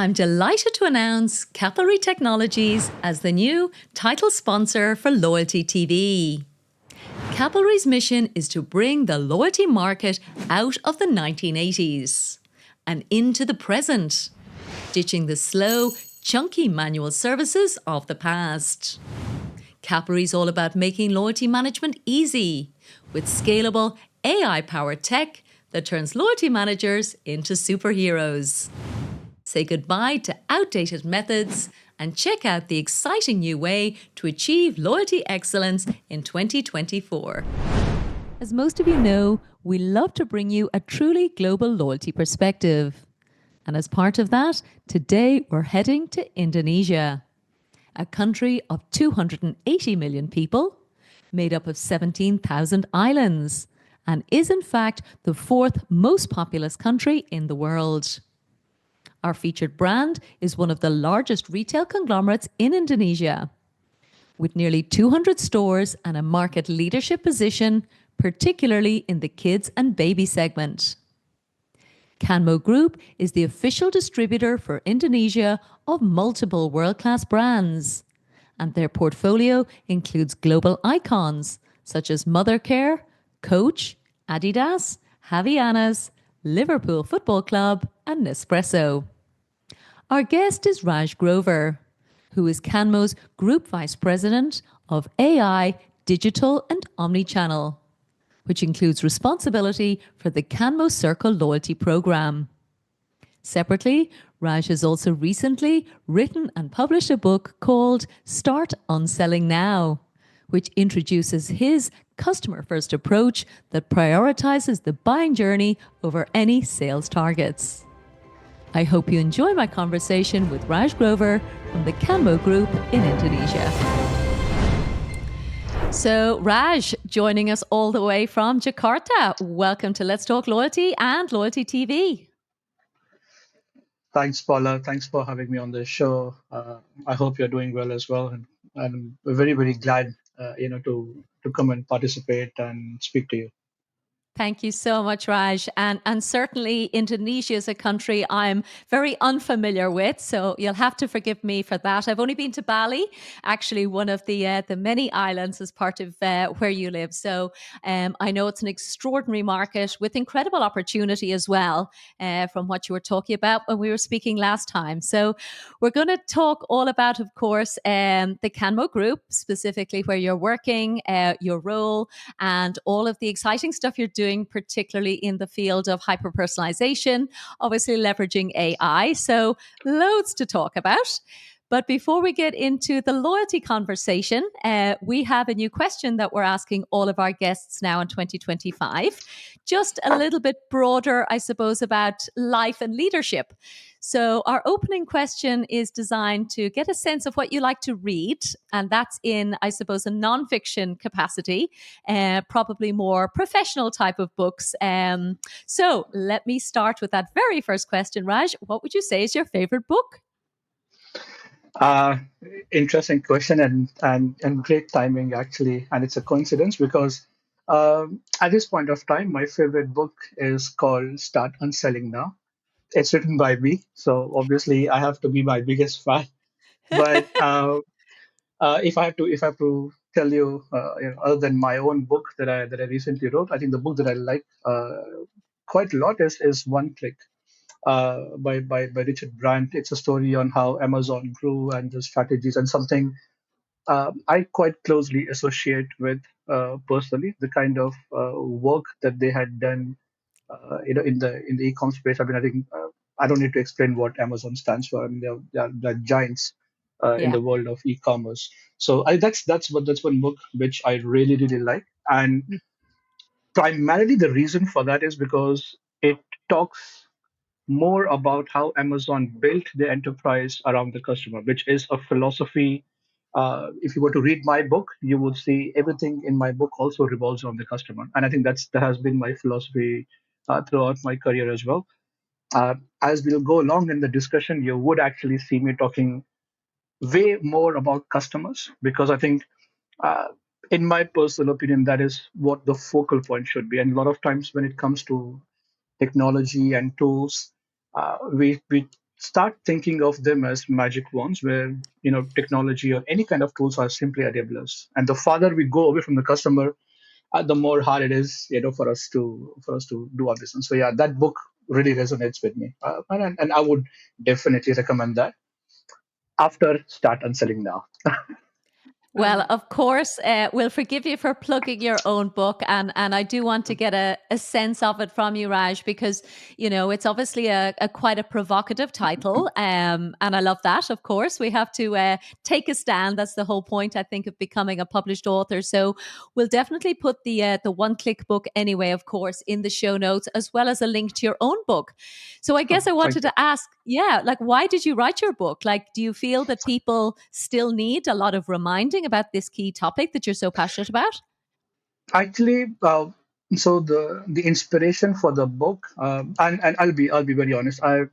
I'm delighted to announce Capillary Technologies as the new title sponsor for Loyalty TV. Capillary's mission is to bring the loyalty market out of the 1980s and into the present, ditching the slow, chunky manual services of the past. Capillary's all about making loyalty management easy with scalable AI-powered tech that turns loyalty managers into superheroes. Say goodbye to outdated methods and check out the exciting new way to achieve loyalty excellence in 2024. As most of you know, we love to bring you a truly global loyalty perspective. And as part of that, today we're heading to Indonesia, a country of 280 million people, made up of 17,000 islands, and is in fact the fourth most populous country in the world. Our featured brand is one of the largest retail conglomerates in Indonesia, with nearly 200 stores and a market leadership position, particularly in the kids and baby segment. Kanmo Group is the official distributor for Indonesia of multiple world-class brands, and their portfolio includes global icons such as Mothercare, Coach, Adidas, Havaianas, Liverpool Football Club, and Nespresso. Our guest is Rajesh Grover, who is Kanmo's Group Vice President of AI, Digital and Omnichannel, which includes responsibility for the Kanmo Circle loyalty program. Separately, Raj has also recently written and published a book called Start Unselling Now, which introduces his customer-first approach that prioritizes the buying journey over any sales targets. I hope you enjoy my conversation with Rajesh Grover from the Kanmo Group in Indonesia. So, Raj, joining us all the way from Jakarta. Welcome to Let's Talk Loyalty and Loyalty TV. Thanks, Paula. Thanks for having me on the show. I hope you're doing well as well, and I'm very, very glad, to come and participate and speak to you. Thank you so much, Raj. And certainly Indonesia is a country I'm very unfamiliar with, so you'll have to forgive me for that. I've only been to Bali, actually one of the many islands as part of where you live. So I know it's an extraordinary market with incredible opportunity as well, from what you were talking about when we were speaking last time. So we're going to talk all about, of course, the Kanmo Group, specifically where you're working, your role, and all of the exciting stuff you're doing, particularly in the field of hyper-personalization, obviously leveraging AI. So loads to talk about. But before we get into the loyalty conversation, we have a new question that we're asking all of our guests now in 2025. Just a little bit broader, I suppose, about life and leadership. So our opening question is designed to get a sense of what you like to read, and that's in, I suppose, a nonfiction capacity, probably more professional type of books. So let me start with that very first question, Raj. What would you say is your favorite book? Uh, Interesting question and great timing actually, and it's a coincidence because at this point of time, my favorite book is called Start Unselling Now. It's written by me, so obviously I have to be my biggest fan. But if I have to tell you, other than my own book that I recently wrote, I think the book that I like quite a lot is One Click by Richard Brandt. It's a story on how Amazon grew and the strategies, and something I quite closely associate with personally, the kind of work that they had done, in the e-com space. I mean, I think I don't need to explain what Amazon stands for. I mean, they're giants in Yeah. the world of e-commerce. So that's one book which I really really like, and primarily the reason for that is because it talks more about how Amazon built the enterprise around the customer, which is a philosophy. If you were to read my book, you would see everything in my book also revolves around the customer, and I think that has been my philosophy throughout my career as well. As we'll go along in the discussion, you would actually see me talking way more about customers because I think, uh, in my personal opinion, that is what the focal point should be. And a lot of times when it comes to technology and tools, we start thinking of them as magic wands, where technology or any kind of tools are simply enablers. And the farther we go away from the customer, the more hard it is, for us to do our business. So yeah, that book really resonates with me, and I would definitely recommend that after start unselling now. Well, of course, we'll forgive you for plugging your own book, and I do want to get a sense of it from you, Raj, because it's obviously a quite a provocative title, and I love that. Of course, we have to take a stand. That's the whole point, I think, of becoming a published author. So we'll definitely put the one click book anyway, of course, in the show notes, as well as a link to your own book. So I guess Oh, I thank wanted you. to ask, yeah, like why did you write your book? Like, do you feel that people still need a lot of reminding about this key topic that you're so passionate about? Actually, so the inspiration for the book, and I'll be very honest. I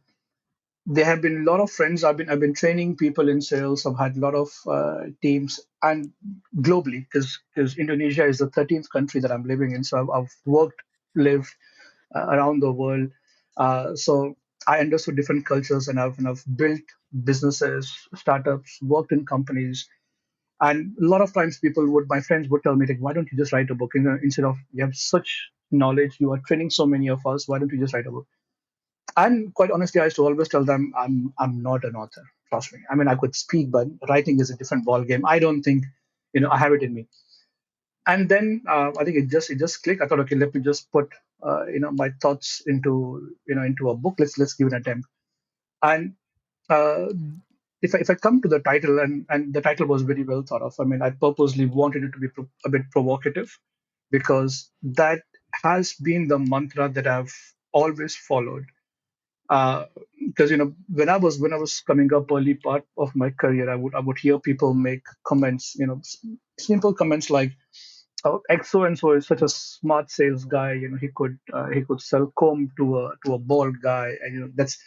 There have been a lot of friends. I've been training people in sales. I've had a lot of teams, and globally, because Indonesia is the 13th country that I'm living in. So I've worked, lived around the world. So I understood different cultures, and I've built businesses, startups, worked in companies. And a lot of times, my friends would tell me, like, why don't you just write a book? Instead of, you have such knowledge, you are training so many of us. Why don't you just write a book? And quite honestly, I used to always tell them, I'm not an author. Trust me. I mean, I could speak, but writing is a different ball game. I don't think I have it in me. And then I think it just clicked. I thought, okay, let me just put my thoughts into a book. Let's give it an attempt. And uh, if I come to the title, and the title was very well thought of. I mean, I purposely wanted it to be a bit provocative, because that has been the mantra that I've always followed. Because when I was coming up, early part of my career, I would hear people make comments, simple comments like, oh, X so and so is such a smart sales guy. He could sell comb to a bald guy, and that's.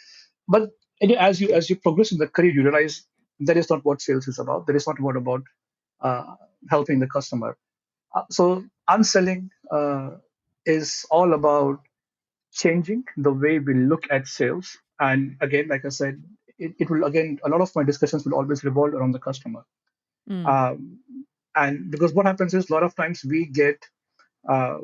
But as you progress in the career, you realize that is not what sales is about. That is not what about uh, helping the customer. So unselling is all about changing the way we look at sales. And again, like I said, it will, again, a lot of my discussions will always revolve around the customer. Mm, Um, and because what happens is, a lot of times uh,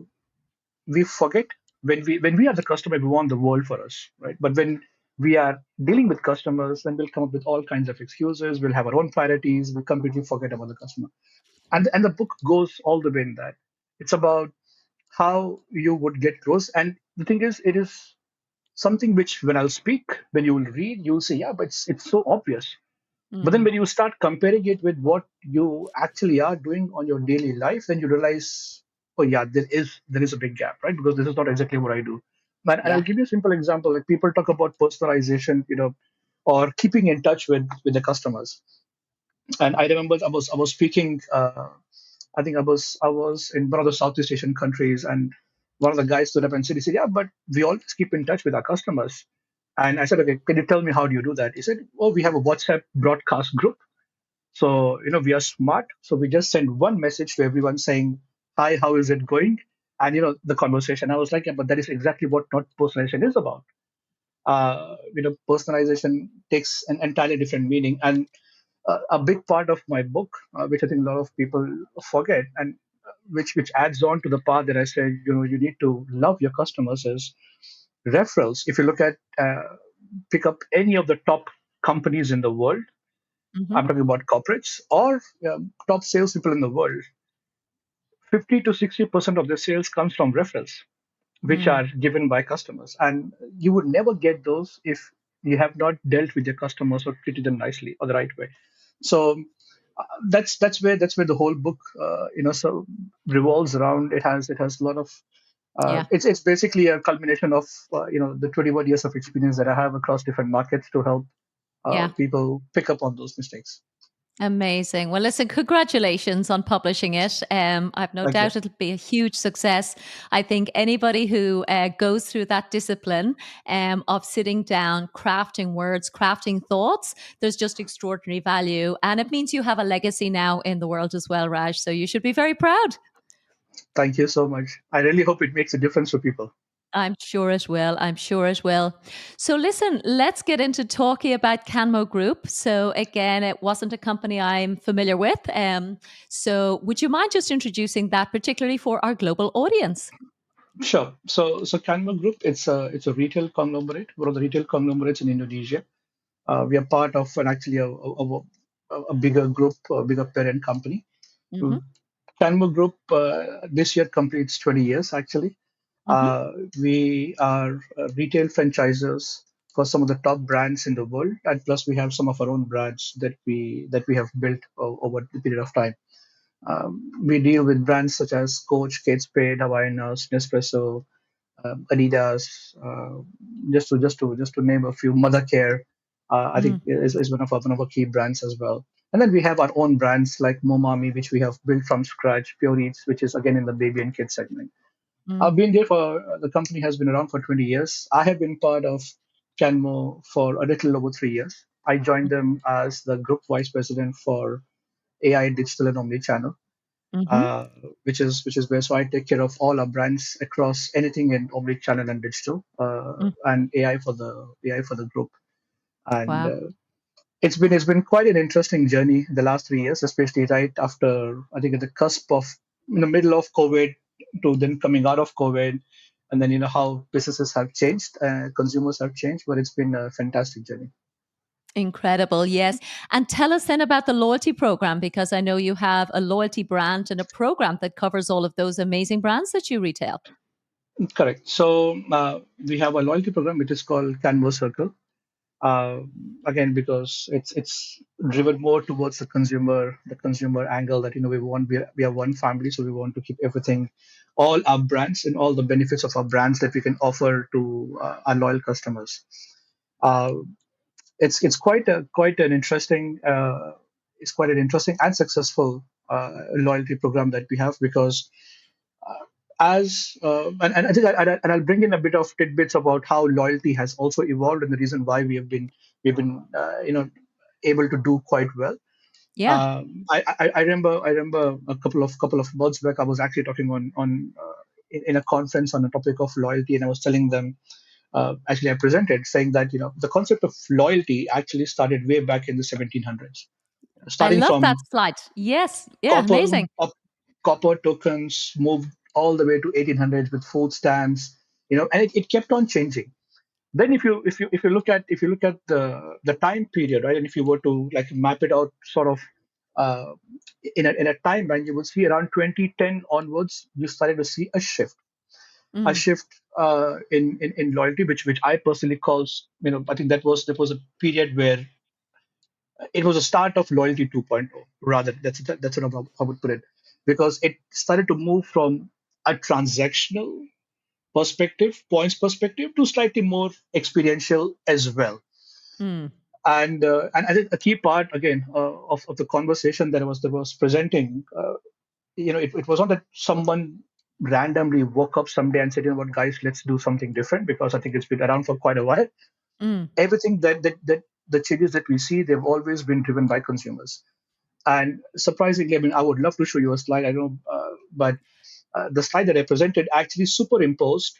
we forget, when we are the customer, we want the world for us, right? But when we are dealing with customers, then we'll come up with all kinds of excuses. We'll have our own priorities. We'll completely forget about the customer. And the book goes all the way in that. It's about how you would get close. And the thing is, it is something which, when I'll speak, when you will read, you'll say, yeah, but it's so obvious. But then mm, when you start comparing it with what you actually are doing on your daily life, then you realize, oh yeah, there is a big gap, right? Because this is not exactly what I do. And I'll yeah. give you a simple example. Like, people talk about personalization, or keeping in touch with the customers. And I remember I was speaking. I think I was in one of the Southeast Asian countries, and one of the guys stood up and said, he said, yeah, but we always keep in touch with our customers. And I said, okay, can you tell me, how do you do that? He said, oh, we have a WhatsApp broadcast group. So we are smart. So we just send one message to everyone saying, hi, how is it going? And the conversation. I was like, yeah, but that is exactly what not personalization is about. Personalization takes an entirely different meaning. And a big part of my book, which I think a lot of people forget, and which adds on to the part that I said, you need to love your customers, is referrals. If you look at, pick up any of the top companies in the world, Hmm. I'm talking about corporates or top salespeople in the world, 50 to 60% of their sales comes from referrals, which Mm, are given by customers. And you would never get those if you have not dealt with your customers or treated them nicely or the right way. So that's where the whole book so revolves around. It has a lot of yeah. it's basically a culmination of the 21 years of experience that I have across different markets to help Yeah. people pick up on those mistakes. Amazing. Well, listen, congratulations on publishing it. I've no Thank you. doubt it'll be a huge success. I think anybody who goes through that discipline of sitting down, crafting words, crafting thoughts, there's just extraordinary value. And it means you have a legacy now in the world as well, Raj. So you should be very proud. Thank you so much. I really hope it makes a difference for people. I'm sure it will. I'm sure it will. So, listen, let's get into talking about Kanmo Group. So, again, it wasn't a company I'm familiar with. So, would you mind just introducing that, particularly for our global audience? Sure. So Kanmo Group, it's a retail conglomerate, one of the retail conglomerates in Indonesia. We are part of an actually a bigger group, a bigger parent company. Hmm. Kanmo Group this year completes 20 years actually. Hmm. We are retail franchisors for some of the top brands in the world, and plus we have some of our own brands that we have built over the period of time. We deal with brands such as Coach, Kate Spade, Havaianas, Nespresso, Adidas, just to name a few. Mothercare, I think is one of our key brands as well. And then we have our own brands like Momami, which we have built from scratch. Pure Eats, which is again in the baby and kids segment. I've Mm. been there for the company has been around for 20 years. I have been part of Canmo for a little over 3 years. I joined them as the group vice president for AI, digital, and omnichannel, Mm-hmm. uh, which is where so I take care of all our brands across anything in omnichannel and digital, Mm. and AI for the group. And Wow. it's been quite an interesting journey the last 3 years, especially right after I think at the cusp of in the middle of COVID to then coming out of COVID, and then how businesses have changed, consumers have changed, but it's been a fantastic journey. Incredible. Yes. And tell us then about the loyalty program, because I know you have a loyalty brand and a program that covers all of those amazing brands that you retail. Correct. So we have a loyalty program which is called Kanmo Circle. uh, Again, because it's driven more towards the consumer angle, that we are one family, so we want to keep everything, all our brands and all the benefits of our brands that we can offer to our loyal customers. uh, it's quite an interesting and successful loyalty program that we have, because as and I think and I'll bring in a bit of tidbits about how loyalty has also evolved and the reason why we've been able to do quite well. Yeah. I remember a couple of months back I was actually talking in a conference on the topic of loyalty, and I was telling them, actually I presented saying that the concept of loyalty actually started way back in the 1700s, I starting love that from slide. Yes. Yeah. copper Amazing. op- copper tokens, moved all the way to 1800s with food stamps, and it kept on changing. Then if you look at the time period, right, and if you were to like map it out sort of uh, in a timeline, you would see around 2010 onwards you started to see a Mm. shift in loyalty, which I personally calls, I think that was a period where it was a start of loyalty 2.0. Rather, that's what I would put it, because it started to move from a transactional perspective, points perspective, to slightly more experiential as well. Mm. And I think a key part again of the conversation that was presenting, it was not that someone randomly woke up someday and said, what, guys, let's do something different, because I think it's been around for quite a while. Mm. Everything that the changes that we see, they've always been driven by consumers. And surprisingly, I mean, I would love to show you a slide. I don't know, but the slide that I presented actually superimposed,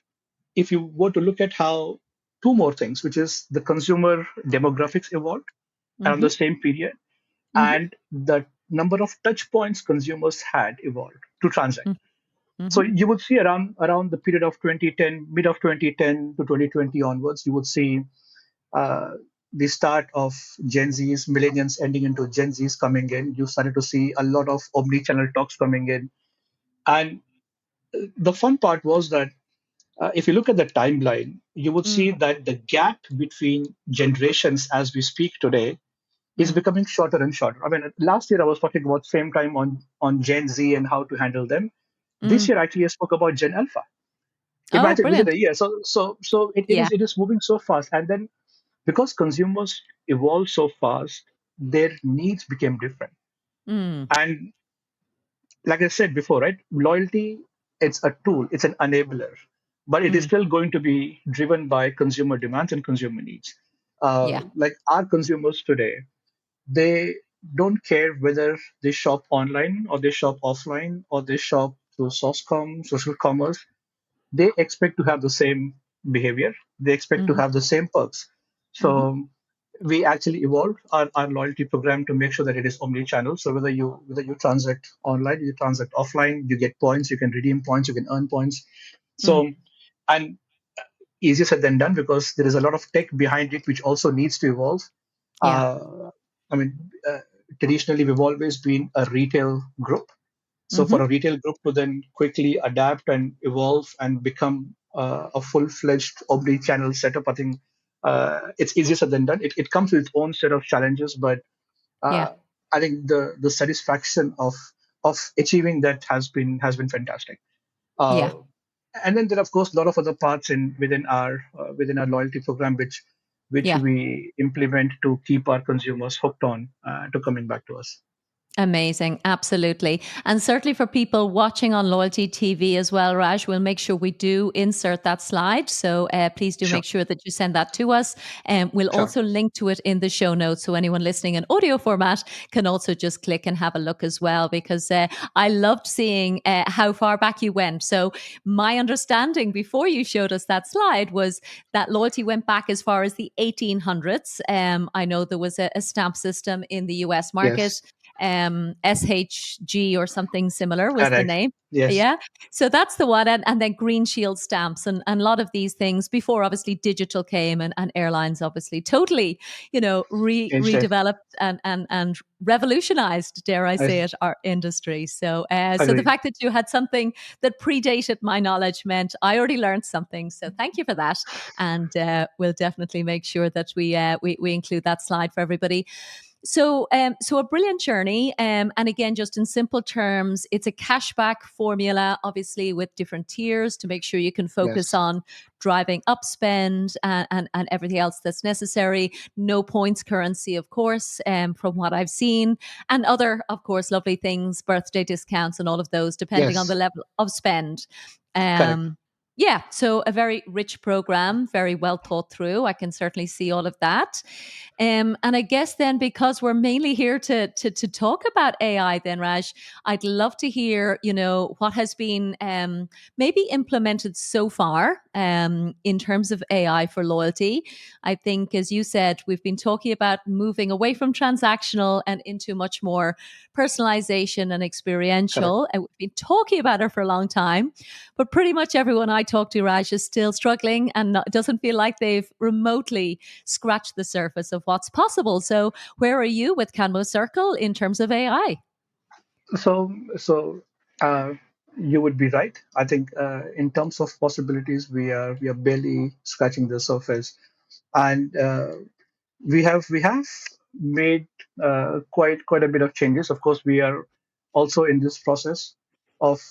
if you were to look at how two more things, which is the consumer demographics evolved around Mm-hmm. the same period, Mm-hmm. and the number of touch points consumers had evolved to transact. So Mm-hmm. you would see around the period of 2010, mid of 2010 to 2020 onwards, you would see uh, the start of Gen Zs, millennials ending into Gen Zs coming in. You started to see a lot of omni-channel talks coming in. And the fun part was that if you look at the timeline, you would see Mm. that the gap between generations as we speak today is Mm. becoming shorter and shorter. I mean, last year I was talking about same time on Gen Z and how to handle them. This Mm. year actually I spoke about Gen Alpha. Oh, Imagine within a brilliant. year. So it Yeah. is it is moving so fast. And then because consumers evolve so fast, their needs became different. Mm. And like I said before, right, loyalty, it's a tool, it's an enabler, but it is Mm. still going to be driven by consumer demands and consumer needs. Yeah. Like our consumers today, they don't care whether they shop online or they shop offline or they shop through sourcecom, social commerce. they expect to have the same behavior. They expect to Mm-hmm. have the same perks. Mm-hmm. So we actually evolved our loyalty program to make sure that it is omni-channel. So whether you transact online, you transact offline, you get points, you can redeem points, you can earn points. Mm. So and easier said than done because there is a lot of tech behind it which also needs to evolve. Yeah. Uh, I mean, traditionally we've always been a retail group. So for Mm-hmm. a retail group to then quickly adapt and evolve and become a full-fledged omni-channel setup, I think it's easier said than done. It comes with its own set of challenges, but Yeah. uh, I think the satisfaction of achieving that has been fantastic. Yeah. Uh, and then there are of course a lot of other parts in within our loyalty program which Yeah. we implement to keep our consumers hooked on to coming back to us. Amazing. Absolutely. And certainly for people watching on Loyalty TV as well, Raj, we'll make sure we do insert that slide. So please do Sure, make sure that you send that to us. And we'll sure. also link to it in the show notes. So anyone listening in audio format can also just click and have a look as well, because I loved seeing how far back you went. So my understanding before you showed us that slide was that loyalty went back as far as the 1800s. I know there was a stamp system in the US market, Yes, SHG or something similar was the correct. name. Yes, Yeah. So that's the one. And then green shield stamps and a lot of these things before obviously digital came and airlines obviously totally, changed it. redeveloped and revolutionized, dare I I say it, our industry. So the agree. fact that you had something that predated my knowledge meant I already learned something. So thank you for that. And we'll definitely make sure that we include that slide for everybody. So a brilliant journey, and again, just in simple terms, it's a cashback formula, obviously with different tiers to make sure you can focus Yes, on driving up spend and everything else that's necessary. No points currency, of course, from what I've seen, and other, of course, lovely things, birthday discounts, and all of those, depending on the yes, level of spend. correct. Yeah, so a very rich program, very well thought through. I can certainly see all of that. And I guess then, because we're mainly here to talk about AI, then Raj, I'd love to hear, what has been maybe implemented so far in terms of AI for loyalty. I think, as you said, we've been talking about moving away from transactional and into much more personalization and Correct. experiential. And we've been talking about it for a long time, but pretty much everyone I talk to, Raj, is still struggling and doesn't feel like they've remotely scratch the surface of what's possible. So, where are you with Kanmo Circle in terms of AI? So uh, you would be right. I think in terms of possibilities, we are barely scratching the surface, and we have made quite a bit of changes. Of course, we are also in this process of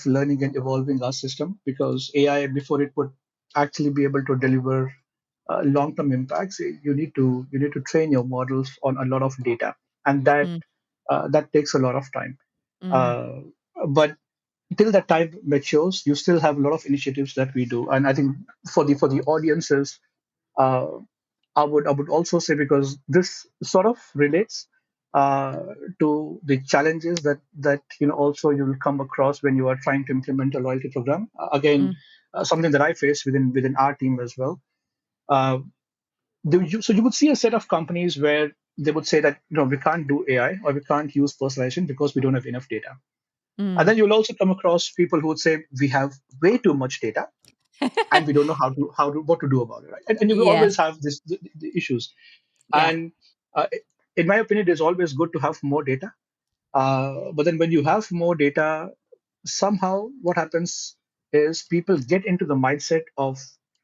learning and evolving our system because AI, before it would actually be able to deliver long-term impacts, you need to train your models on a lot of data, and Mm, that takes a lot of time. mm, Uh, but till that time matures, you still have a lot of initiatives that we do, and I think for the audiences, uh, I would also say because this sort of relates uh, to the challenges that also you will come across when you are trying to implement a loyalty program. Again, mm, something that I face within our team as well. Uh, so you would see a set of companies where they would say that we can't do AI or we can't use personalization because we don't have enough data. And mm. then you'll also come across people who would say we have way too much data and we don't know how to what to do about it, right? And you will Yes. always have the issues. Yeah. And in my opinion, it's always good to have more data. But then when you have more data, somehow what happens is people get into the mindset of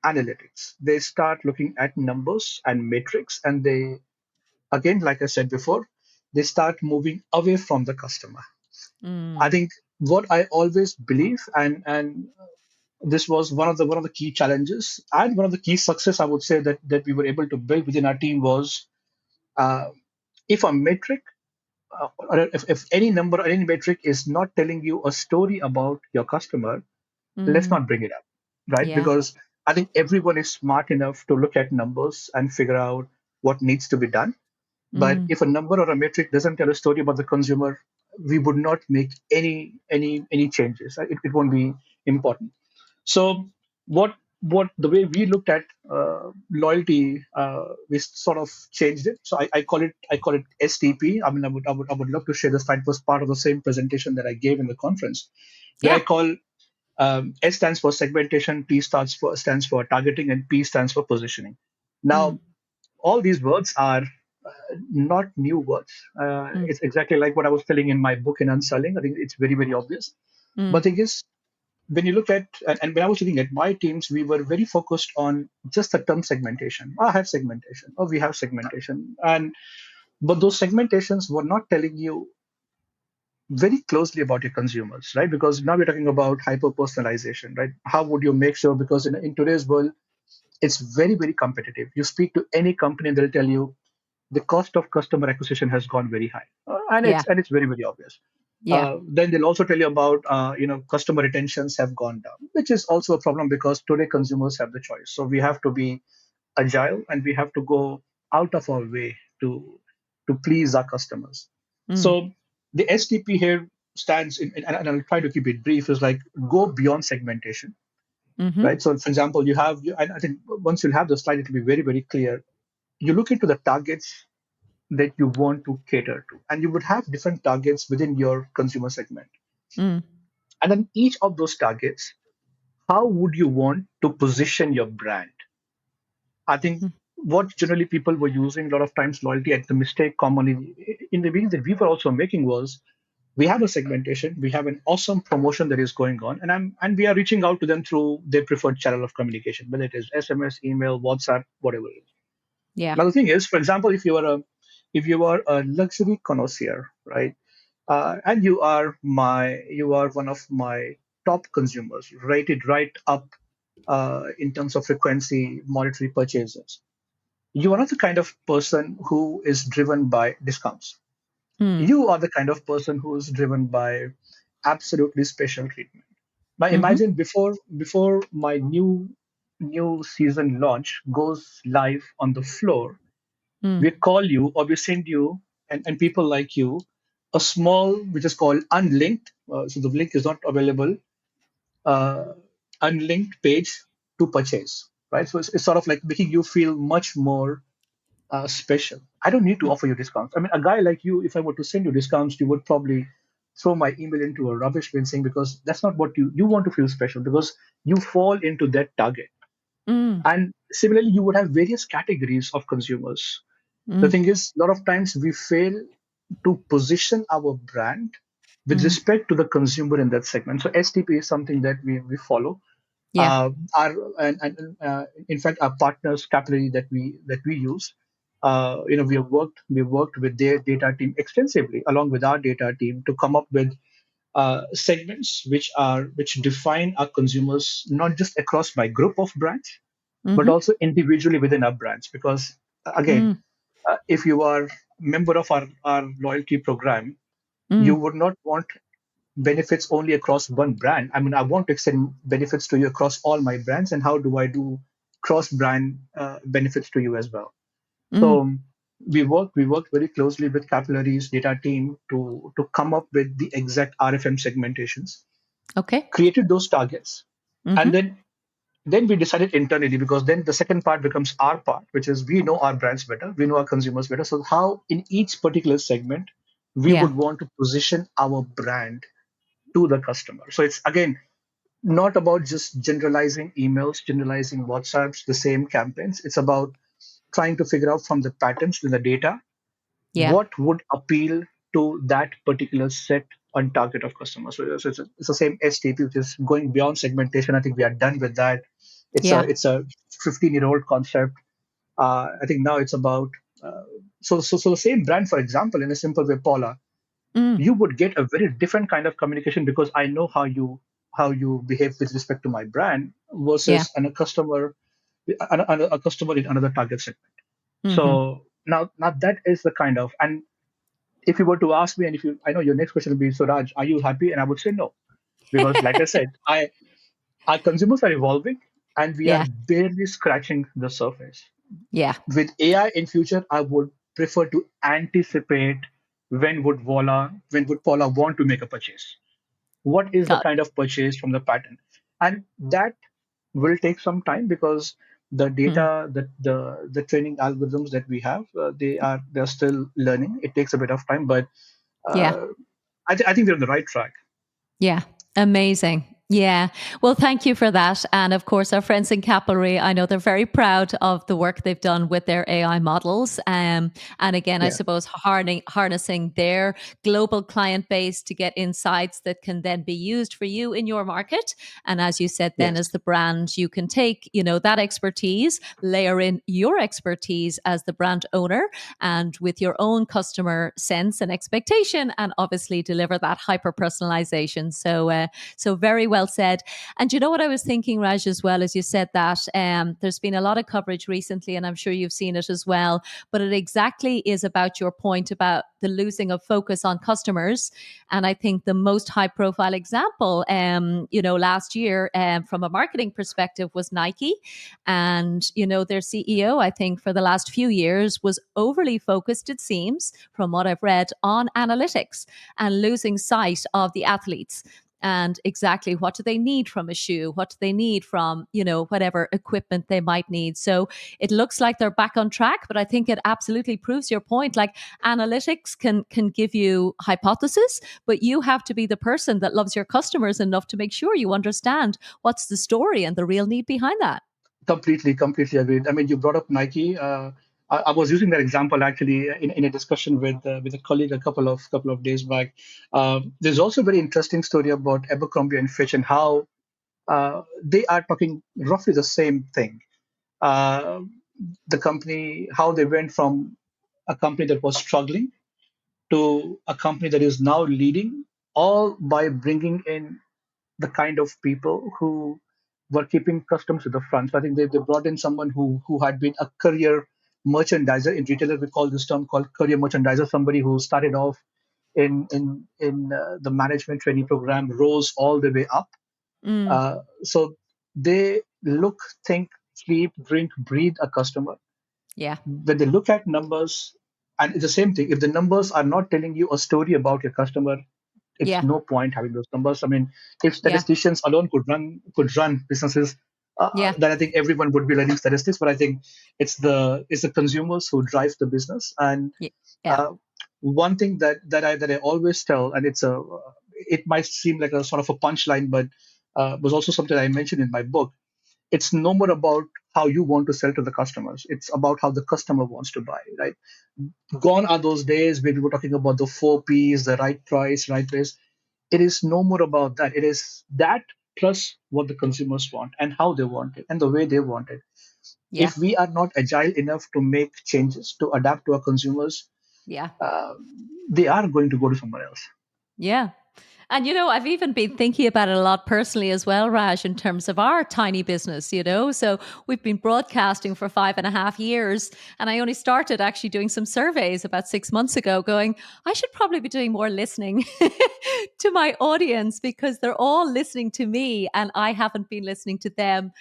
analytics. They start looking at numbers and metrics, and they, again, like I said before, they start moving away from the customer. I Mm, think what I always believe, and this was one of the key challenges and one of the key success I would say that we were able to build within our team was uh, if a metric or if any number or any metric is not telling you a story about your customer, let's mm. not bring it up, right? Yeah. Because I think everyone is smart enough to look at numbers and figure out what needs to be done. But Mm, if a number or a metric doesn't tell a story about the consumer, we would not make any changes. It won't be important. So what the way we looked at loyalty, we sort of changed it. So I call it STP. I mean, I would love to share the slide. It was part of the same presentation that I gave in the conference, where I Yeah. call S stands for segmentation, T stands for targeting, and P stands for positioning. Mm, Now, all these words are not new words. mm, It's exactly like what I was telling in my book in Unselling. I think it's very, very obvious. mm, But the thing is, when you look at, and when I was looking at my teams, we were very focused on just the term segmentation. I have segmentation, or we have segmentation. But those segmentations were not telling you very closely about your consumers, right? Because now we're talking about hyper personalization, right? How would you make sure? Because in today's world, it's very, very competitive. You speak to any company, and they'll tell you the cost of customer acquisition has gone very high, and yeah. it's very, very obvious. Yeah. Then they'll also tell you about customer retentions have gone down, which is also a problem because today consumers have the choice. So we have to be agile, and we have to go out of our way to please our customers. Mm, So the STP here stands in, and I'll try to keep it brief, is like go beyond segmentation, mm-hmm. right? So for example, and I think once you have the slide, it will be very, very clear. You look into the targets that you want to cater to, and you would have different targets within your consumer segment. Mm, And then each of those targets, how would you want to position your brand? I think mm, what generally people were using a lot of times loyalty, at the mistake commonly in the way that we were also making was, we have a segmentation, we have an awesome promotion that is going on, and we are reaching out to them through their preferred channel of communication, whether it is SMS, email, WhatsApp, whatever it is. yeah. Now the thing is, for example, if you are a luxury connoisseur, right, and you are one of my top consumers, rated right up in terms of frequency, monetary purchases. You are not the kind of person who is driven by discounts. Mm, You are the kind of person who is driven by absolutely special treatment. Now mm-hmm. imagine before my new season launch goes live on the floor, Mm, we call you or we send you, and people like you, a small, which is called unlinked, so the link is not available, uh, unlinked page to purchase, right? So it's sort of like making you feel much more special. I don't need to mm, offer you discounts. I mean, a guy like you, if I were to send you discounts, you would probably throw my email into a rubbish bin, saying, because that's not what you want to feel special, because you fall into that target. mm, And similarly, you would have various categories of consumers. The mm, thing is, a lot of times we fail to position our brand with mm, respect to the consumer in that segment. So STP is something that we follow. yeah. Our and In fact, our partners capillary that we use, we have worked with their data team extensively along with our data team to come up with segments which define our consumers, not just across by group of brands, but Mm-hmm. also individually within our brands. Because again, Mm, if you are member of our loyalty program, you mm, would not want benefits only across one brand. I mean, I want to extend benefits to you across all my brands, and how do I do cross brand benefits to you as well? So mm. we worked very closely with Capillary's data team to come up with the exact RFM segmentations, Okay. created those targets, and Mm-hmm. then we decided internally, because then the second part becomes our part, which is we know our brands better, we know our consumers better. So how in each particular segment we Yeah. would want to position our brand to the customer. So it's again not about just generalizing emails, generalizing WhatsApps, the same campaigns. It's about trying to figure out from the patterns to the data Yeah. what would appeal to that particular set on target of customers. So it's the same STP, which is going beyond segmentation. I think we are done with that. It's a Yeah. it's a 15-year-old concept. I think now it's about so the same brand, for example, in a simple way, Paula, Mm, you would get a very different kind of communication because I know how you behave with respect to my brand yeah. versus a customer in another target segment. Mm-hmm. So now that is the kind of, and if you were to ask me, and if you, I know your next question will be, so Raj, are you happy? And I would say no, because like I said, our consumers are evolving, and we are Yeah. barely scratching the surface. Yeah. With AI in future, I would prefer to anticipate when would Paula want to make a purchase? What is the Got kind of purchase from the pattern? And that will take some time because the Hmm. data, the training algorithms that we have, they're still learning. It takes a bit of time, but Yeah. uh, I think they're on the right track. Yeah, amazing. Yeah. Well, thank you for that. And of course, our friends in Capillary, I know they're very proud of the work they've done with their AI models. And again, I Yeah. suppose harnessing their global client base to get insights that can then be used for you in your market. And as you said, then Yes. as the brand, you can take, that expertise, layer in your expertise as the brand owner and with your own customer sense and expectation, and obviously deliver that hyper personalization. So very well said. And you know what I was thinking, Raj, as well as you said that there's been a lot of coverage recently, and I'm sure you've seen it as well. But it exactly is about your point about the losing of focus on customers. And I think the most high profile example, last year from a marketing perspective was Nike. And, their CEO, I think for the last few years was overly focused, it seems, from what I've read, on analytics and losing sight of the athletes and exactly what do they need from a shoe, what do they need from whatever equipment they might need. So it looks like they're back on track, but I think it absolutely proves your point. Like analytics can give you hypothesis, but you have to be the person that loves your customers enough to make sure you understand what's the story and the real need behind that. Completely agreed. I mean, you brought up Nike. I was using that example actually in a discussion with a colleague a couple of days back. There's also a very interesting story about Abercrombie and Fitch and how they are talking roughly the same thing. Uh, the company, how they went from a company that was struggling to a company that is now leading, all by bringing in the kind of people who were keeping customers to the front. So I think they brought in someone who had been a career merchandiser. In retailer, we call this term called career merchandiser, somebody who started off in the management training program, rose all the way up. Mm, So they look, think, sleep, drink, breathe a customer. yeah, When they look at numbers, and it's the same thing, if the numbers are not telling you a story about your customer, it's yeah, no point having those numbers. I mean, if yeah, statisticians alone could run businesses, yeah, then I think everyone would be learning statistics. But I think it's the consumers who drive the business. And yeah, yeah, uh, one thing that I always tell, and it might seem like a sort of a punchline, but was also something I mentioned in my book. It's no more about how you want to sell to the customers. It's about how the customer wants to buy, right? Gone are those days where we were talking about the four P's, the right price, right place. It is no more about that. It is that plus what the consumers want and how they want it and the way they want it. yeah, If we are not agile enough to make changes to adapt to our consumers, yeah. uh, they are going to go to somewhere else. Yeah. And I've even been thinking about it a lot personally as well, Raj, in terms of our tiny business. So we've been broadcasting for 5.5 years. And I only started actually doing some surveys about 6 months ago, going, I should probably be doing more listening to my audience because they're all listening to me and I haven't been listening to them,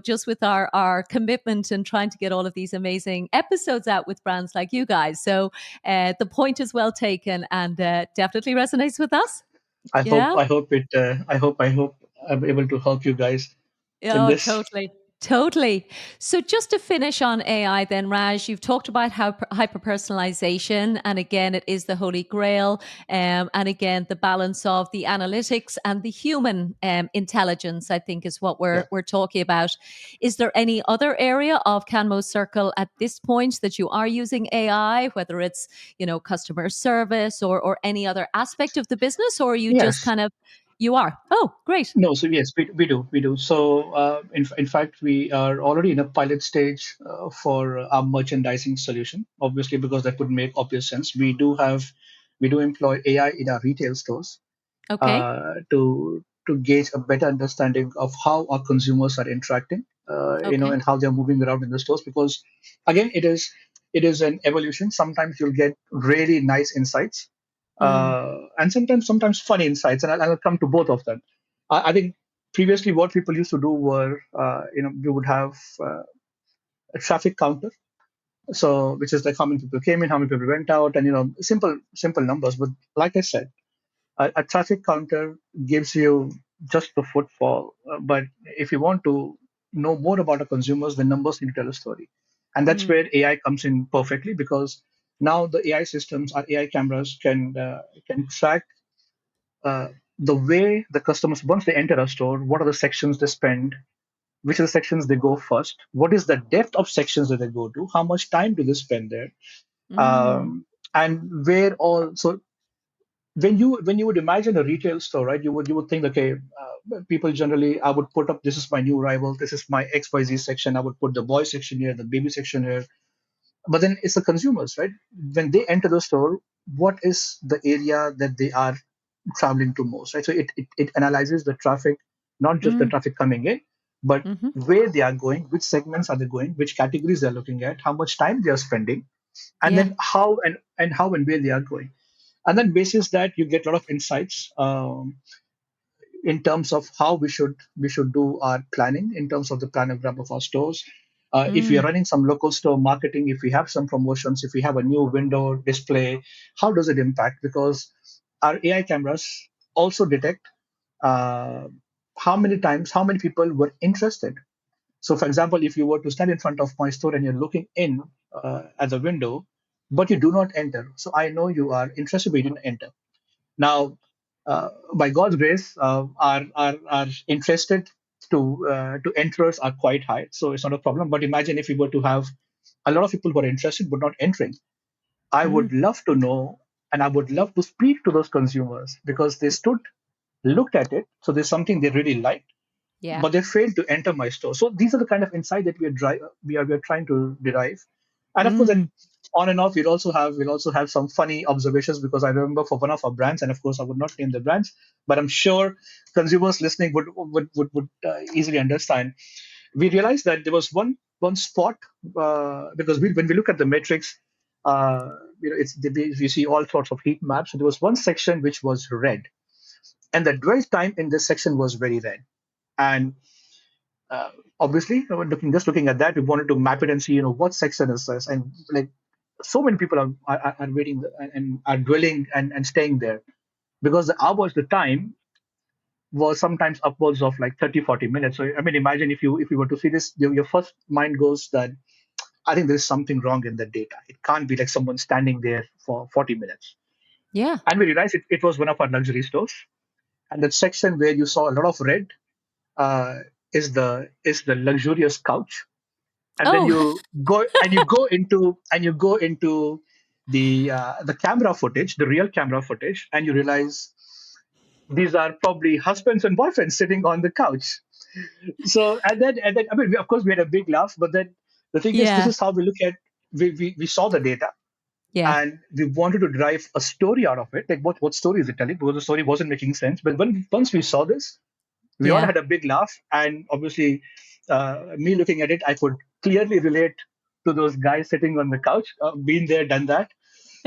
just with our commitment and trying to get all of these amazing episodes out with brands like you guys. So the point is well taken and definitely resonates with us. I hope Yeah. I hope it I hope I'm able to help you guys in Oh, this. totally. Totally. So, just to finish on AI, then, Raj, you've talked about how hyper personalization, and again, it is the holy grail. And again, the balance of the analytics and the human intelligence, I think, is what Yeah. we're talking about. Is there any other area of Canmo Circle at this point that you are using AI, whether it's customer service or any other aspect of the business, or are you just Yes. kind of you are? Oh, great. No, so yes, we do. So in fact, we are already in a pilot stage for our merchandising solution. Obviously, because that would make obvious sense. We do employ AI in our retail stores Okay. to gauge a better understanding of how our consumers are interacting, Okay. and how they're moving around in the stores. Because again, it is an evolution. Sometimes you'll get really nice insights, Mm, and sometimes funny insights, and I'll come to both of them. I think previously what people used to do were, we would have a traffic counter, so which is like how many people came in, how many people went out, and simple numbers. But like I said, a traffic counter gives you just the footfall. But if you want to know more about our consumers, the numbers need to tell a story. And that's Mm. where AI comes in perfectly, because now the AI systems, our AI cameras can track uh, the way the customers, once they enter a store, what are the sections they spend, which are the sections they go first, what is the depth of sections that they go to, how much time do they spend there, Mm. um, and where all. So when you would imagine a retail store, right, you would think, okay, people generally, I would put up, this is my new arrival, this is my XYZ section, I would put the boy section here, the baby section here. But then it's the consumers, right? When they enter the store, what is the area that they are traveling to most, right? So it analyzes the traffic, not just the Mm. traffic coming in, but Mm-hmm. where they are going, which segments are they going, which categories they're looking at, how much time they are spending, and Yeah. then how and where they are going. And then basis that, you get a lot of insights, in terms of how we should do our planning, in terms of the planogram of our stores. If we are Mm. running some local store marketing, if we have some promotions, if we have a new window display, how does it impact? Because our AI cameras also detect uh, how many people were interested. So, for example, if you were to stand in front of my store and you're looking in at the window, but you do not enter, so I know you are interested, but you didn't enter. Now, by God's grace, our interested to enterers are quite high, so it's not a problem. But imagine if we were to have a lot of people who are interested but not entering. I Mm. would love to know, and I would love to speak to those consumers, because they stood, looked at it, so there's something they really like, Yeah. but they failed to enter my store. So these are the kind of insight that we are trying to derive. And of course, Mm. then on and off, we'll also have some funny observations, because I remember for one of our brands, and of course I would not name the brands, but I'm sure consumers listening would easily understand. We realized that there was one spot, because when we look at the metrics, it's we see all sorts of heat maps. So there was one section which was red, and the dwell time in this section was very red. And uh, obviously, looking at that, we wanted to map it and see, what section is this, and like so many people are waiting and are dwelling and staying there, because the time was sometimes upwards of like 30-40 minutes. So I mean, imagine if you were to see this, your first mind goes that I think there's something wrong in the data. It can't be like someone standing there for 40 minutes. Yeah. And we realized it was one of our luxury stores, and that section where you saw a lot of red uh, is the luxurious couch. And then Oh. you go into the camera footage, the real camera footage, and you realize these are probably husbands and boyfriends sitting on the couch. So and then I mean, of course, we had a big laugh, but then the thing is, this Yeah. is how we look at. We saw the data, Yeah. and we wanted to derive a story out of it. Like, what story is it telling? Because the story wasn't making sense. But once we saw this, we all Yeah. had a big laugh, and obviously, me looking at it, I could clearly relate to those guys sitting on the couch, been there, done that.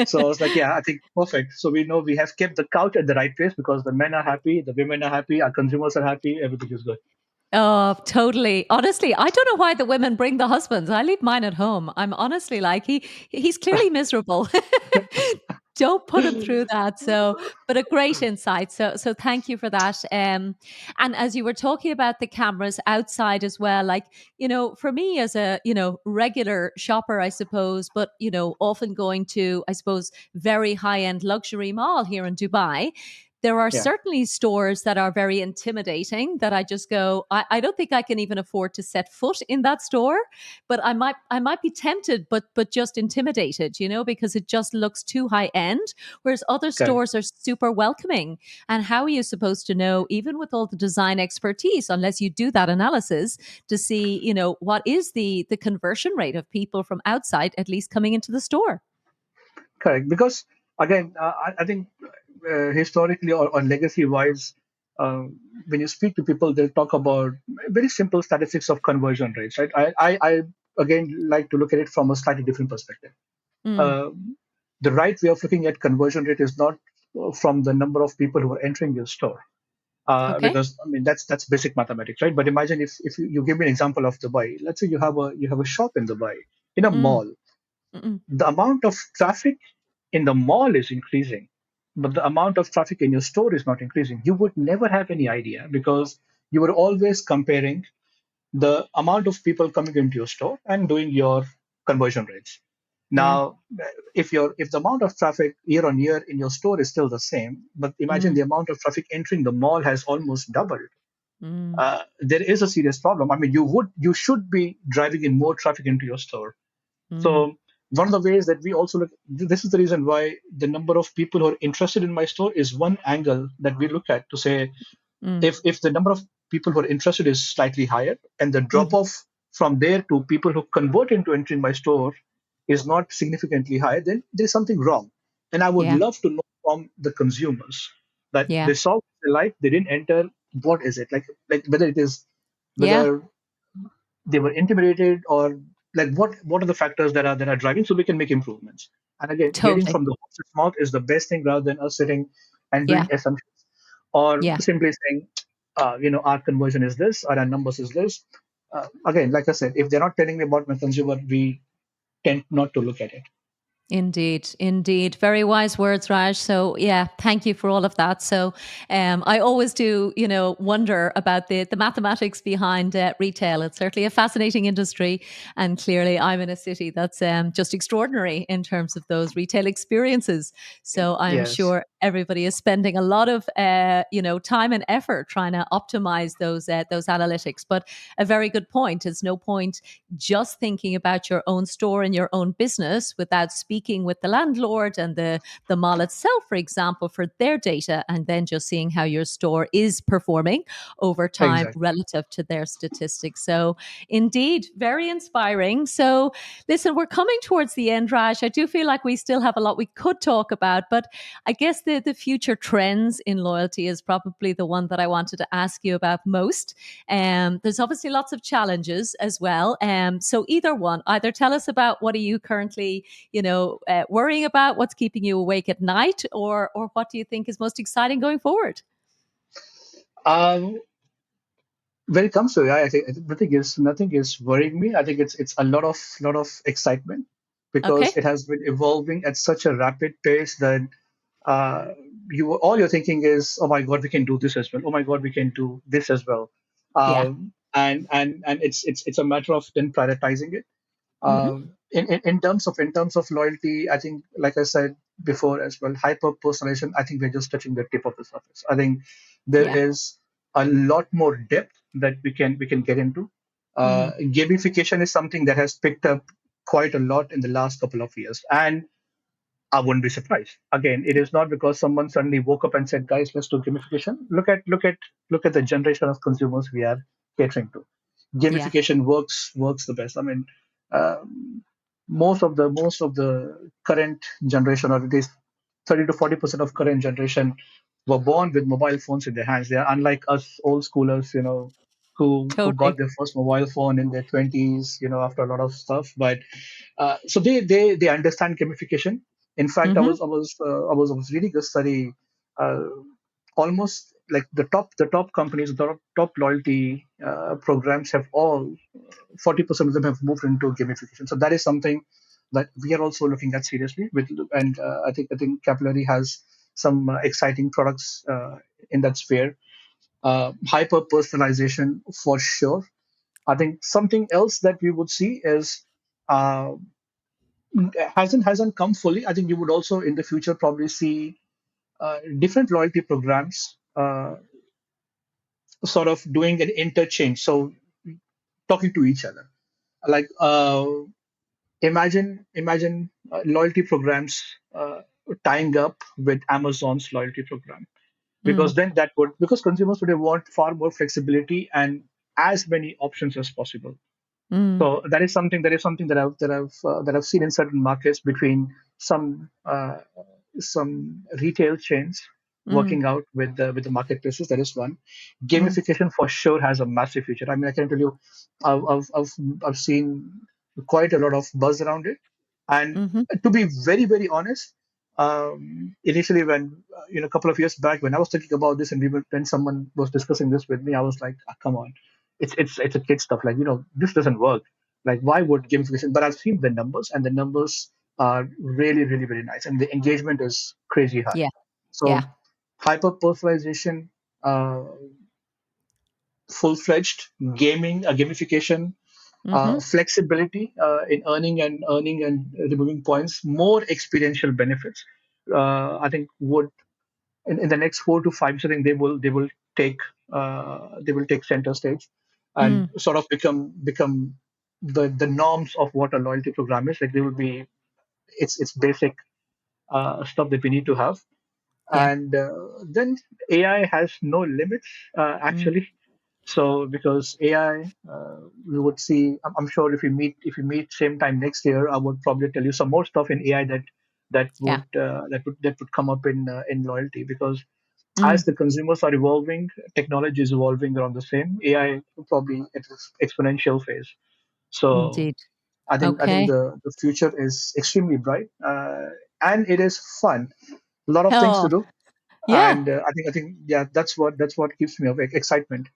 So I was like, yeah, I think perfect. So we know we have kept the couch at the right place, because the men are happy, the women are happy, our consumers are happy, everything is good. Oh, totally. Honestly, I don't know why the women bring the husbands. I leave mine at home. I'm honestly like he's clearly miserable. Don't put him through that. So, but a great insight. So thank you for that. And as you were talking about the cameras outside as well, like, for me as a, regular shopper, I suppose, but, often going to, I suppose, very high end luxury mall here in Dubai, there are Yeah, certainly stores that are very intimidating that I just go, I don't think I can even afford to set foot in that store, but I might be tempted, but just intimidated, because it just looks too high end. Whereas other correct. stores are super welcoming. And how are you supposed to know, even with all the design expertise, unless you do that analysis to see, what is the conversion rate of people from outside at least coming into the store? Correct. Because again, I think historically or legacy wise, when you speak to people, they'll talk about very simple statistics of conversion rates, right? I again like to look at it from a slightly different perspective. Mm, Uh, the right way of looking at conversion rate is not from the number of people who are entering your store. okay. Because I mean that's basic mathematics, right? But imagine if you give me an example of Dubai. Let's say you have a shop in Dubai, in a Mm, mall. mm, The amount of traffic in the mall is increasing, but the amount of traffic in your store is not increasing. You would never have any idea because you were always comparing the amount of people coming into your store and doing your conversion rates. Yeah. Now, if the amount of traffic year on year in your store is still the same, but imagine Mm, the amount of traffic entering the mall has almost doubled. mm, There is a serious problem. I mean, you should be driving in more traffic into your store. mm, So one of the ways that we also look, this is the reason why the number of people who are interested in my store is one angle that we look at to say mm, if the number of people who are interested is slightly higher and the drop mm. off from there to people who convert into entering my store is not significantly higher, then there's something wrong. And I would Yeah. love to know from the consumers that Yeah. they saw what they like, they didn't enter. What is it like? Whether it is Yeah. whether they were intimidated or like what are the factors that are driving so we can make improvements. And again, hearing Totally. from the horse's mouth is the best thing rather than us sitting and Yeah. doing assumptions or Yeah. simply saying our conversion is this or our numbers is this. Again, like I said, if they're not telling me about my consumer, we tend not to look at it. Indeed, indeed. Very wise words, Raj. So, yeah, thank you for all of that. So, I always do, wonder about the mathematics behind retail. It's certainly a fascinating industry. And clearly, I'm in a city that's just extraordinary in terms of those retail experiences. So, I'm Yes, sure everybody is spending a lot of, time and effort trying to optimize those analytics. But a very good point. It's no point just thinking about your own store and your own business without speaking with the landlord and the mall itself, for example, for their data, and then just seeing how your store is performing over time exactly. relative to their statistics. So, indeed, very inspiring. So, listen, we're coming towards the end, Raj. I do feel like we still have a lot we could talk about, but I guess the future trends in loyalty is probably the one that I wanted to ask you about most. There's obviously lots of challenges as well. So either one, either tell us about what are you currently, worrying about, what's keeping you awake at night, or what do you think is most exciting going forward? Um, when it comes to AI, I think nothing is worrying me. I think it's a lot of excitement because Okay. it has been evolving at such a rapid pace that uh, you all you're thinking is, oh my god, we can do this as well. Oh my god, we can do this as well. Yeah. And it's a matter of then prioritizing it. Hmm. In terms of loyalty, I think, like I said before as well, hyper personalization. I think we're just touching the tip of the surface. I think there Yeah. is a lot more depth that we can get into. Mm. Gamification is something that has picked up quite a lot in the last couple of years, and I wouldn't be surprised. Again, it is not because someone suddenly woke up and said, "Guys, let's do gamification." Look at the generation of consumers we are catering to. Yeah. Gamification works the best. I mean, um, most of the current generation, or at least 30 to 40% of current generation, were born with mobile phones in their hands. They are unlike us old schoolers, who got Totally. their first mobile phone in their 20s, after a lot of stuff. But so they understand gamification. In fact, I Hmm. was I was uh, I was I was reading a study. Uh, Almost like the top companies, the top loyalty programs have all 40% of them have moved into gamification. So that is something that we are also looking at seriously. And I think Capillary has some exciting products in that sphere. Hyper personalization for sure. I think something else that we would see is uh, hasn't come fully. I think you would also in the future probably see different loyalty programs sort of doing an interchange. So talking to each other. Like imagine loyalty programs tying up with Amazon's loyalty program Mm. because then because consumers today want far more flexibility and as many options as possible. Mm. So that is something that I've seen in certain markets between some retail chains Mm. working out with the marketplaces. That is one. Mm. Gamification for sure has a massive future. I mean, I can tell you, I've seen quite a lot of buzz around it. And Hmm. to be very very honest, initially when a couple of years back when I was thinking about this and when someone was discussing this with me, I was like, "Ah, come on, it's a kid stuff. Like this doesn't work. Like why would gamification?" But I've seen the numbers, and the numbers are really really very nice, and the engagement is crazy high. Yeah. Yeah. So hyper personalization, uh, full-fledged gaming, gamification, Mm-hmm. flexibility in earning and removing points, more experiential benefits. I think would in the next 4 to 5 years, I think take they will take center stage and Mm. sort of become the norms of what a loyalty program is. Like they will be it's basic stuff that we need to have. Yeah. And then AI has no limits Mm. actually. So because AI, we would see. I'm sure if we meet same time next year, I would probably tell you some more stuff in AI Yeah. that would come up in loyalty because Mm. as the consumers are evolving, technology is evolving around the same. AI probably at its exponential phase. So Indeed. I think Okay. the future is extremely bright, and it is fun. A lot of things to Oh, do, yeah. and I think yeah, that's what keeps me awake. Excitement.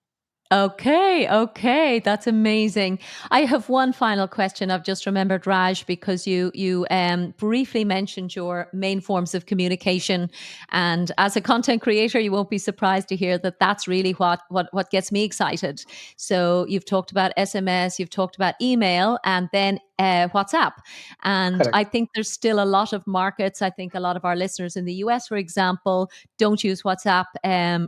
Okay, okay, that's amazing. I have one final question. I've just remembered, Raj, because you briefly mentioned your main forms of communication, and as a content creator, you won't be surprised to hear that that's really what gets me excited. So you've talked about SMS, you've talked about email, and then WhatsApp. And Correct. I think there's still a lot of markets. I think a lot of our listeners in the US, for example, don't use WhatsApp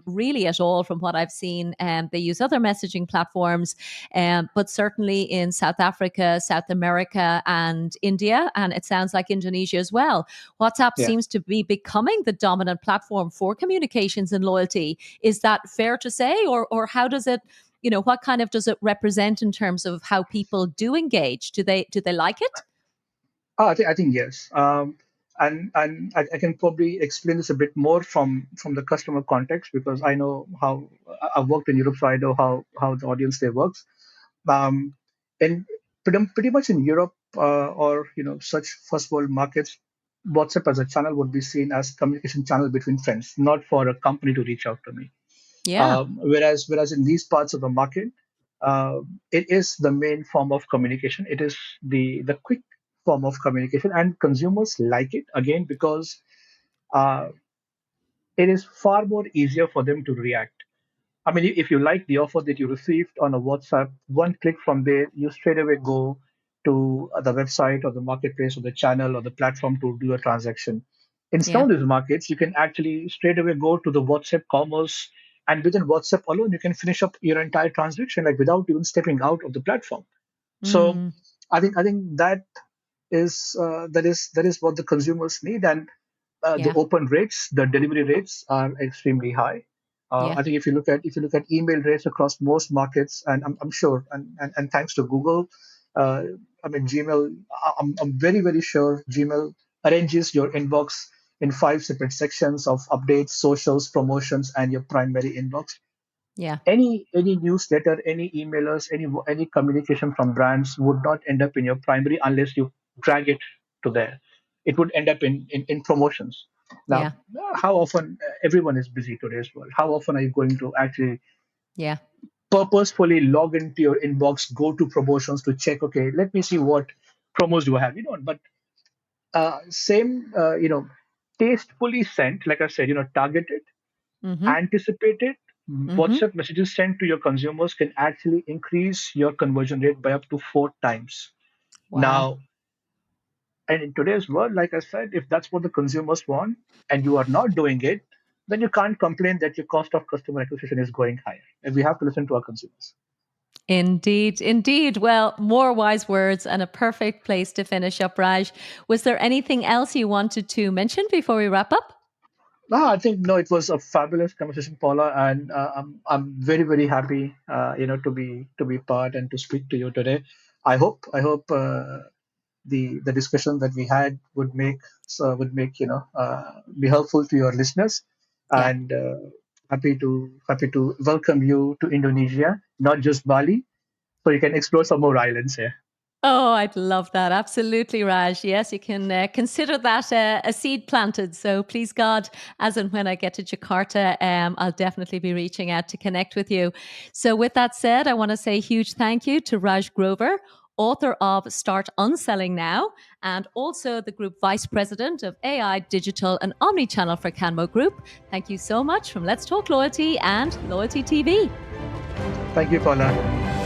really at all from what I've seen. They use other messaging platforms, but certainly in South Africa, South America, and India, and it sounds like Indonesia as well. WhatsApp Yeah. seems to be becoming the dominant platform for communications and loyalty. Is that fair to say, or how does it? What kind of does it represent in terms of how people do engage? Do they like it? I think yes. And I can probably explain this a bit more from the customer context because I know how I've worked in Europe, so I know how the audience there works. Um, and pretty much in Europe or such first world markets, WhatsApp as a channel would be seen as communication channel between friends, not for a company to reach out to me. Yeah. Whereas in these parts of the market, uh, it is the main form of communication. It is the quick form of communication, and consumers like it again because uh, it is far more easier for them to react. I mean, if you like the offer that you received on a WhatsApp, one click from there, you straight away go to the website or the marketplace or the channel or the platform to do a transaction. In some Yeah. of these markets, you can actually straight away go to the WhatsApp commerce, and within WhatsApp alone, you can finish up your entire transaction like without even stepping out of the platform. So, Mm, I think that is what the consumers need, and the yeah. open rates, the delivery rates are extremely high. Yeah. I think if you look at email rates across most markets, and I'm sure, and thanks to Google, uh, I mean Gmail, I'm very very sure Gmail arranges your inbox in 5 separate sections of updates, socials, promotions, and your primary inbox. Yeah. Any newsletter, any emailers, any communication from brands would not end up in your primary unless you drag it to there. It would end up in promotions. Now, Yeah. how often everyone is busy today's world? How often are you going to actually Yeah. purposefully log into your inbox, go to promotions to check? Okay, let me see what promos do I have. You don't. But same, tastefully sent, like I said, targeted, Mm-hmm. anticipated Mm-hmm. WhatsApp messages sent to your consumers can actually increase your conversion rate by up to 4 times. Wow. Now, and in today's world, like I said, if that's what the consumers want and you are not doing it, then you can't complain that your cost of customer acquisition is going higher. And we have to listen to our consumers. Indeed, indeed. Well, more wise words and a perfect place to finish up, Raj. Was there anything else you wanted to mention before we wrap up? No, I think no, it was a fabulous conversation, Paula, and I'm very very happy, to be part and to speak to you today. I hope the discussion that we had would make be helpful to your listeners, Yeah. and happy to welcome you to Indonesia, not just Bali, so you can explore some more islands here. Oh, I'd love that. Absolutely, Raj. Yes, you can consider that a seed planted. So please, God, as and when I get to Jakarta, I'll definitely be reaching out to connect with you. So, with that said, I want to say a huge thank you to Raj Grover, author of Start Unselling Now, and also the Group Vice President of AI, Digital and Omnichannel for Kanmo Group. Thank you so much from Let's Talk Loyalty and Loyalty TV. Thank you, Paula.